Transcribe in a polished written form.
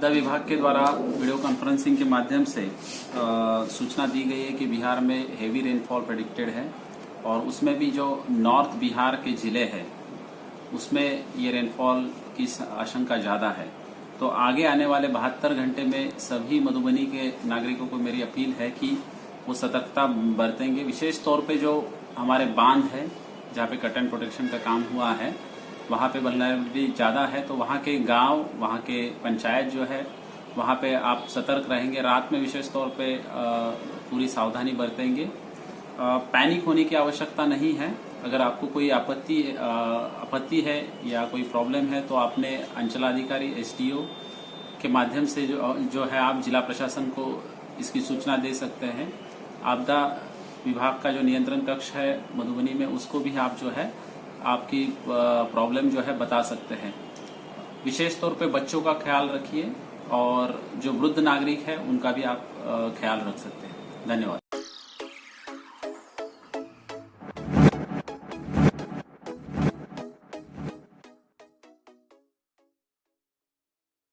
आपदा विभाग के द्वारा वीडियो कॉन्फ्रेंसिंग के माध्यम से सूचना दी गई है कि बिहार में हेवी रेनफॉल प्रेडिक्टेड है और उसमें भी जो नॉर्थ बिहार के जिले हैं उसमें ये रेनफॉल की आशंका ज़्यादा है। तो आगे आने वाले 72 घंटे में सभी मधुबनी के नागरिकों को मेरी अपील है कि वो सतर्कता बरतेंगे। विशेष तौर पे जो हमारे बांध है जहाँ पे कट एंड प्रोटेक्शन का काम हुआ है वहाँ पे वल्नरेबिलिटी ज़्यादा है, तो वहाँ के गांव, वहाँ के पंचायत जो है वहाँ पे आप सतर्क रहेंगे। रात में विशेष तौर पे पूरी सावधानी बरतेंगे। पैनिक होने की आवश्यकता नहीं है। अगर आपको कोई आपत्ति है या कोई प्रॉब्लम है तो आपने अंचलाधिकारी एसडीओ के माध्यम से जो है आप जिला प्रशासन को इसकी सूचना दे सकते हैं। आपदा विभाग का जो नियंत्रण कक्ष है मधुबनी में उसको भी आप जो है आपकी प्रॉब्लम जो है बता सकते हैं। विशेष तौर पे बच्चों का ख्याल रखिए और जो वृद्ध नागरिक है उनका भी आप ख्याल रख सकते हैं। धन्यवाद।